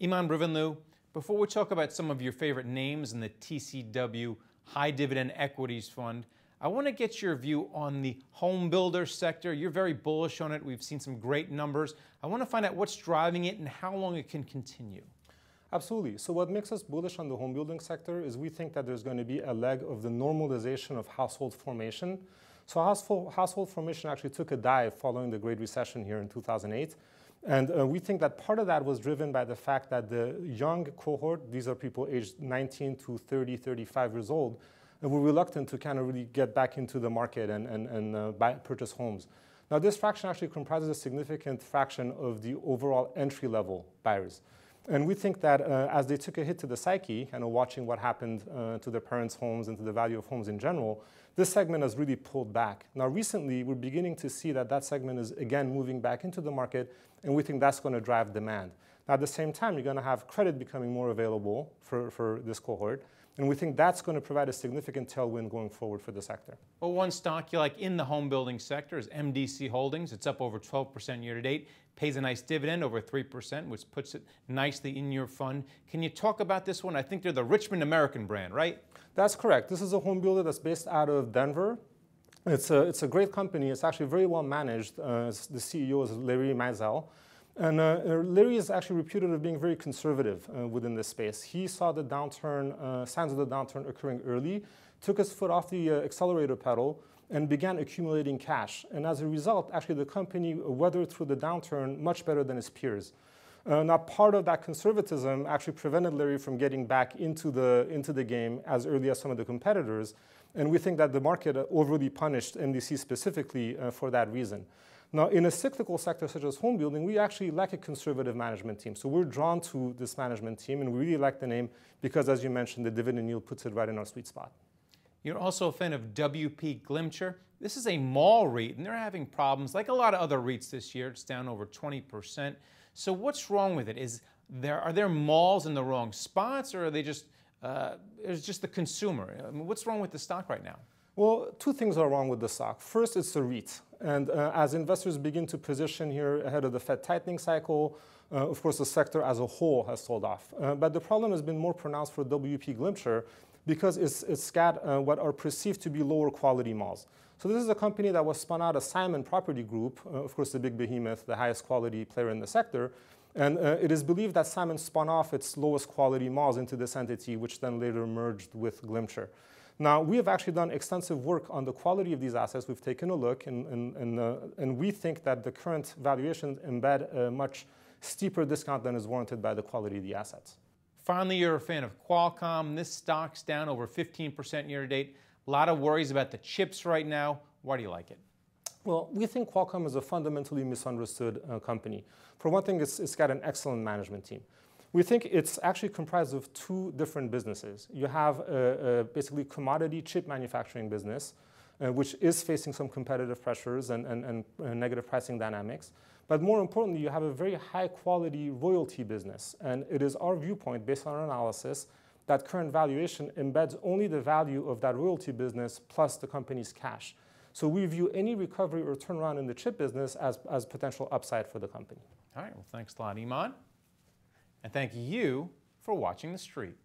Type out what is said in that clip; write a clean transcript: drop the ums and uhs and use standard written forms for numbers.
Iman Brivanlou, before we talk about some of your favorite names in the TCW High Dividend Equities Fund, I want to get your view on the Homebuilder sector. You're very bullish on it. We've seen some great numbers. I want to find out what's driving it and how long it can continue. Absolutely. So what makes us bullish on the home building sector is we think that there's going to be a leg of the normalization of household formation. So household formation actually took a dive following the Great Recession here in 2008. And we think that part of that was driven by the fact that the young cohort, these are people aged 19 to 30, 35 years old, were reluctant to kind of really get back into the market and purchase homes. Now, this fraction actually comprises a significant fraction of the overall entry-level buyers. And we think that as they took a hit to the psyche, kind of watching what happened to their parents' homes and to the value of homes in general, this segment has really pulled back. Now, recently, we're beginning to see that that segment is, again, moving back into the market, and we think that's going to drive demand. Now, at the same time, you're going to have credit becoming more available for this cohort, and we think that's going to provide a significant tailwind going forward for the sector. Well, one stock you like in the home building sector is MDC Holdings. It's up over 12% year to date, pays a nice dividend, over 3%, which puts it nicely in your fund. Can you talk about this one? I think they're the Richmond American brand, right? That's correct. This is a home builder that's based out of Denver. It's a great company. It's actually very well managed. The CEO is Larry Mizel. And Larry is actually reputed of being very conservative within this space. He saw the downturn, signs of the downturn occurring early, took his foot off the accelerator pedal, and began accumulating cash. And as a result, actually the company weathered through the downturn much better than his peers. Now, part of that conservatism actually prevented Larry from getting back into the game as early as some of the competitors. And we think that the market overly punished MDC specifically for that reason. Now, in a cyclical sector such as home building, we actually like a conservative management team. So we're drawn to this management team, and we really like the name because, as you mentioned, the dividend yield puts it right in our sweet spot. You're also a fan of WP Glimcher. This is a mall REIT, and they're having problems like a lot of other REITs this year. It's down over 20%. So what's wrong with it? Are there malls in the wrong spots, or are they just it's just the consumer? I mean, what's wrong with the stock right now? Well, two things are wrong with the stock. First, it's a REIT. And as investors begin to position here ahead of the Fed tightening cycle, of course, the sector as a whole has sold off. But the problem has been more pronounced for WP Glimcher because it's got what are perceived to be lower quality malls. So this is a company that was spun out of Simon Property Group, of course, the big behemoth, the highest quality player in the sector. And it is believed that Simon spun off its lowest quality malls into this entity, which then later merged with Glimcher. Now, we have actually done extensive work on the quality of these assets. We've taken a look, and we think that the current valuations embed a much steeper discount than is warranted by the quality of the assets. Finally, you're a fan of Qualcomm. This stock's down over 15% year to date. A lot of worries about the chips right now. Why do you like it? Well, we think Qualcomm is a fundamentally misunderstood company. For one thing, it's got an excellent management team. We think it's actually comprised of two different businesses. You have a basically commodity chip manufacturing business, which is facing some competitive pressures and negative pricing dynamics. But more importantly, you have a very high quality royalty business. And it is our viewpoint, based on our analysis, that current valuation embeds only the value of that royalty business plus the company's cash. So we view any recovery or turnaround in the chip business as potential upside for the company. All right, well, thanks a lot, Iman. And thank you for watching The Street.